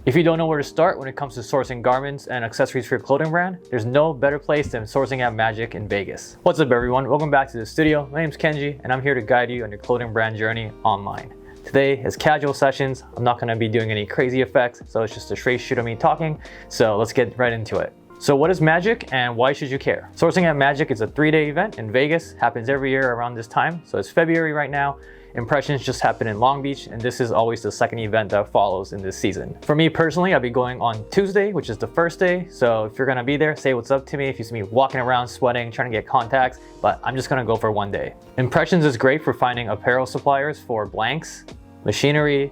If you don't know where to start when it comes to sourcing garments and accessories for your clothing brand, there's no better place than sourcing at Magic in Vegas. What's up everyone, welcome back to the studio. My name's Kenji and I'm here to guide you on your clothing brand journey online. Today is casual sessions. I'm not going to be doing any crazy effects, so it's just a straight shoot of me talking. So let's get right into it. So what is Magic and why should you care? Sourcing at Magic is a 3-day event in Vegas, happens every year around this time. So it's February right now. Impressions just happened in Long Beach, and this is always the second event that follows in this season. For me personally, I'll be going on Tuesday, which is the first day. So if you're gonna be there, say what's up to me. If you see me walking around sweating, trying to get contacts, but I'm just gonna go for one day. Impressions is great for finding apparel suppliers for blanks, machinery,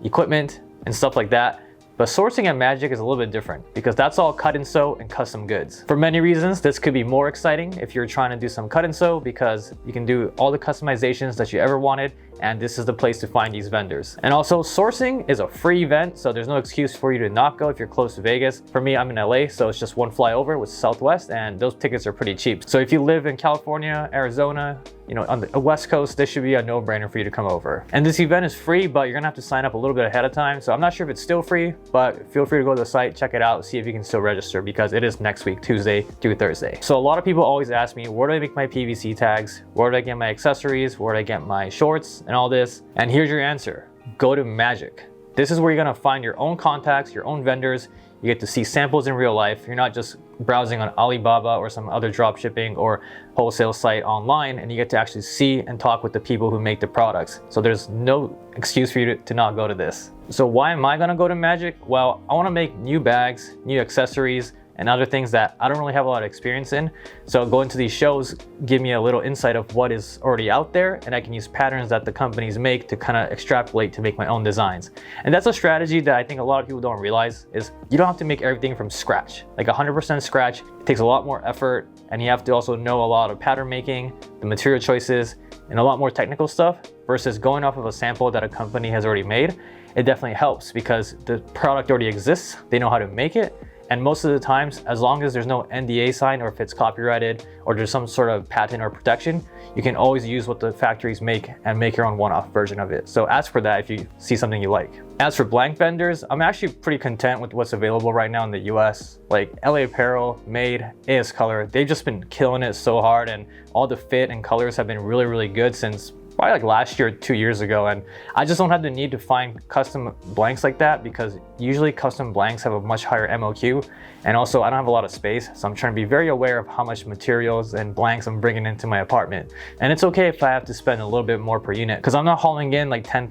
equipment, and stuff like that. But sourcing at Magic is a little bit different because that's all cut and sew and custom goods. For many reasons, this could be more exciting if you're trying to do some cut and sew because you can do all the customizations that you ever wanted, and this is the place to find these vendors. And also, sourcing is a free event, so there's no excuse for you to not go if you're close to Vegas. For me, I'm in LA, so it's just one flyover with Southwest, and those tickets are pretty cheap. So if you live in California, Arizona, on the West Coast, this should be a no-brainer for you to come over. And this event is free, but you're gonna have to sign up a little bit ahead of time. So I'm not sure if it's still free, but feel free to go to the site, check it out, see if you can still register because it is next week, Tuesday through Thursday. So a lot of people always ask me, where do I make my PVC tags? Where do I get my accessories? Where do I get my shorts and all this? And here's your answer. Go to Magic. This is where you're gonna find your own contacts, your own vendors. You get to see samples in real life. You're not just browsing on Alibaba or some other drop shipping or wholesale site online, and you get to actually see and talk with the people who make the products. So there's no excuse for you to not go to this. So why am I gonna go to Magic? Well, I wanna make new bags, new accessories, and other things that I don't really have a lot of experience in. So going to these shows give me a little insight of what is already out there, and I can use patterns that the companies make to kind of extrapolate to make my own designs. And that's a strategy that I think a lot of people don't realize is you don't have to make everything from scratch. Like 100% scratch, it takes a lot more effort, and you have to also know a lot of pattern making, the material choices, and a lot more technical stuff versus going off of a sample that a company has already made. It definitely helps because the product already exists, they know how to make it, and most of the times, as long as there's no NDA sign or if it's copyrighted or there's some sort of patent or protection, you can always use what the factories make and make your own one-off version of it. So ask for that if you see something you like. As for blank vendors, I'm actually pretty content with what's available right now in the US. Like LA Apparel, Made, AS Color, they've just been killing it so hard, and all the fit and colors have been really, really good since probably like last year, 2 years ago. And I just don't have the need to find custom blanks like that because usually custom blanks have a much higher MOQ. And also I don't have a lot of space. So I'm trying to be very aware of how much materials and blanks I'm bringing into my apartment. And it's okay if I have to spend a little bit more per unit because I'm not hauling in like $10,000,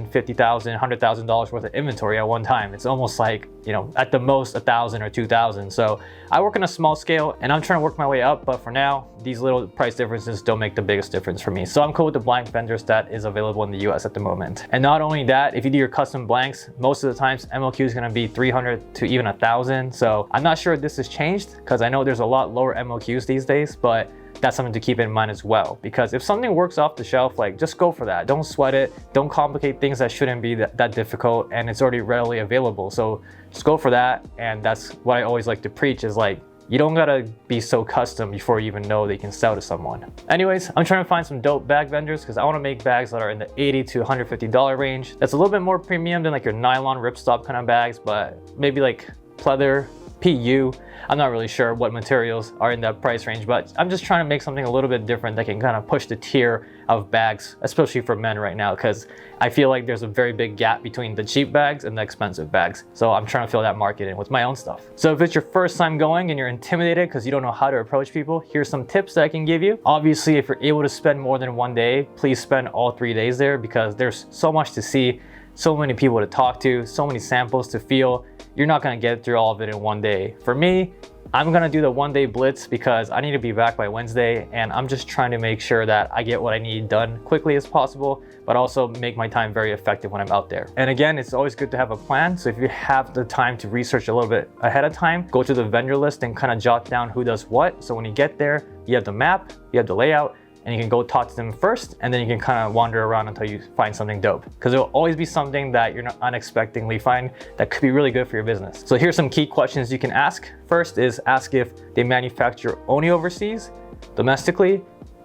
$50,000, $100,000 worth of inventory at one time. It's almost like, at the most 1,000 or 2,000. So I work on a small scale and I'm trying to work my way up, but for now, these little price differences don't make the biggest difference for me. So I'm cool with the blank vendors that is available in the US at the moment. And not only that, if you do your custom blanks, most of the times MOQ is gonna be 300 to even 1,000. So I'm not sure if this has changed because I know there's a lot lower MOQs these days, but that's something to keep in mind as well. Because if something works off the shelf, like just go for that. Don't sweat it. Don't complicate things that shouldn't be that difficult, and it's already readily available. So just go for that. And that's what I always like to preach is like, you don't gotta be so custom before you even know they can sell to someone. Anyways, I'm trying to find some dope bag vendors because I wanna make bags that are in the $80 to $150 range. That's a little bit more premium than like your nylon ripstop kind of bags, but maybe like pleather, PU. I'm not really sure what materials are in that price range, but I'm just trying to make something a little bit different that can kind of push the tier of bags, especially for men right now, because I feel like there's a very big gap between the cheap bags and the expensive bags. So I'm trying to fill that market in with my own stuff. So if it's your first time going and you're intimidated because you don't know how to approach people, here's some tips that I can give you. Obviously, if you're able to spend more than one day, please spend all 3 days there because there's so much to see, so many people to talk to, so many samples to feel. You're not gonna get through all of it in one day. For me, I'm gonna do the 1-day blitz because I need to be back by Wednesday, and I'm just trying to make sure that I get what I need done quickly as possible, but also make my time very effective when I'm out there. And again, it's always good to have a plan. So if you have the time to research a little bit ahead of time, go to the vendor list and kind of jot down who does what. So when you get there, you have the map, you have the layout, and you can go talk to them first, and then you can kind of wander around until you find something dope. Because there will always be something that you're not unexpectedly find that could be really good for your business. So here's some key questions you can ask. First is ask if they manufacture only overseas, domestically,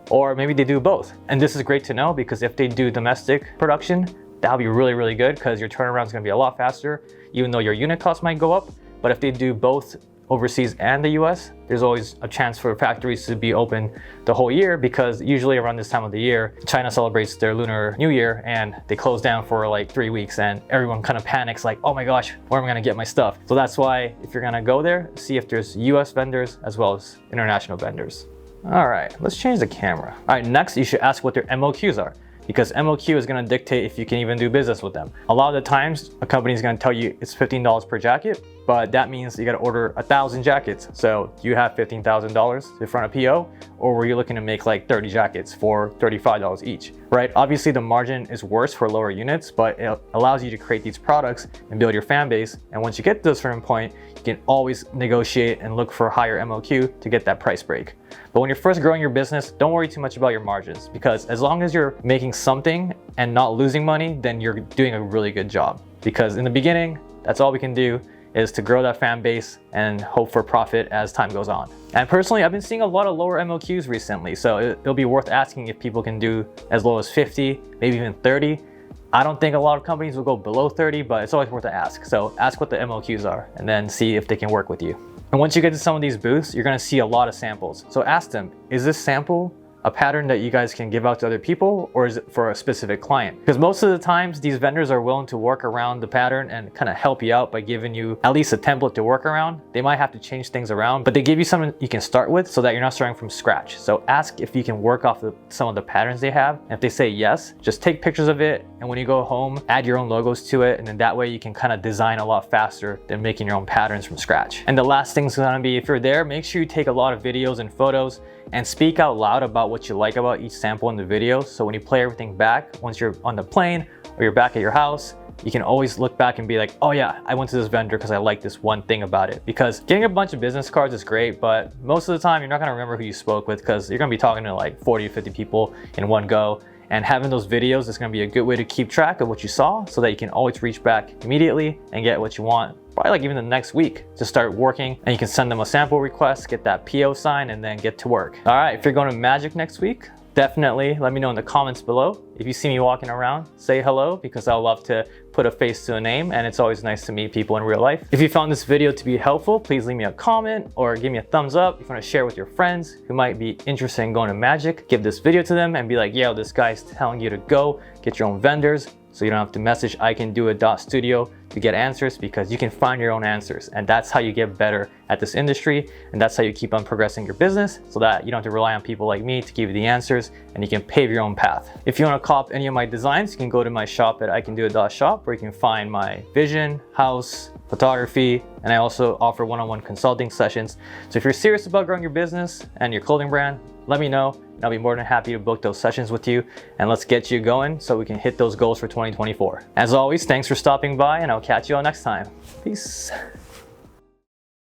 or maybe they do both. And this is great to know because if they do domestic production, that'll be really, really good because your turnaround is going to be a lot faster, even though your unit cost might go up. But if they do both overseas and the US, there's always a chance for factories to be open the whole year, because usually around this time of the year, China celebrates their Lunar New Year and they close down for like 3 weeks and everyone kind of panics like, oh my gosh, where am I gonna get my stuff? So that's why if you're gonna go there, see if there's US vendors as well as international vendors. All right, let's change the camera. All right, next you should ask what their MOQs are, because MOQ is going to dictate if you can even do business with them. A lot of the times a company is going to tell you it's $15 per jacket, but that means you got to order 1,000 jackets. So do you have $15,000 to front a PO, or were you looking to make like 30 jackets for $35 each, right? Obviously the margin is worse for lower units, but it allows you to create these products and build your fan base. And once you get to a certain point, you can always negotiate and look for a higher MOQ to get that price break. But when you're first growing your business, don't worry too much about your margins, because as long as you're making something and not losing money, then you're doing a really good job. Because in the beginning, that's all we can do, is to grow that fan base and hope for profit as time goes on. And personally, I've been seeing a lot of lower MOQs recently, so it'll be worth asking if people can do as low as 50, maybe even 30. I don't think a lot of companies will go below 30, but it's always worth to ask. So ask what the MOQs are and then see if they can work with you. And once you get to some of these booths, you're gonna see a lot of samples. So ask them, is this sample a pattern that you guys can give out to other people, or is it for a specific client? Because most of the times these vendors are willing to work around the pattern and kind of help you out by giving you at least a template to work around. They might have to change things around, but they give you something you can start with so that you're not starting from scratch. So ask if you can work off some of the patterns they have. And if they say yes, just take pictures of it, and when you go home, add your own logos to it, and then that way you can kind of design a lot faster than making your own patterns from scratch. And the last thing is gonna be, if you're there, make sure you take a lot of videos and photos and speak out loud about what you like about each sample in the video. So when you play everything back, once you're on the plane or you're back at your house, you can always look back and be like, oh yeah, I went to this vendor because I like this one thing about it. Because getting a bunch of business cards is great, but most of the time you're not gonna remember who you spoke with, because you're gonna be talking to like 40 or 50 people in one go. And having those videos is gonna be a good way to keep track of what you saw, so that you can always reach back immediately and get what you want, probably like even the next week, to start working. And you can send them a sample request, get that PO signed, and then get to work. All right, if you're going to Magic next week, definitely let me know in the comments below. If you see me walking around, say hello, because I love to put a face to a name, and it's always nice to meet people in real life. If you found this video to be helpful, please leave me a comment or give me a thumbs up. If you want to share with your friends who might be interested in going to Magic, give this video to them and be like, yo, this guy's telling you to go get your own vendors, so you don't have to message iCanDoIt.studio to get answers, because you can find your own answers. And that's how you get better at this industry. And that's how you keep on progressing your business, so that you don't have to rely on people like me to give you the answers, and you can pave your own path. If you want to cop any of my designs, you can go to my shop at iCanDoIt.shop, where you can find my vision, house, photography, and I also offer one-on-one consulting sessions. So if you're serious about growing your business and your clothing brand, let me know, and I'll be more than happy to book those sessions with you, and let's get you going so we can hit those goals for 2024. As always, thanks for stopping by, and I'll catch you all next time. Peace.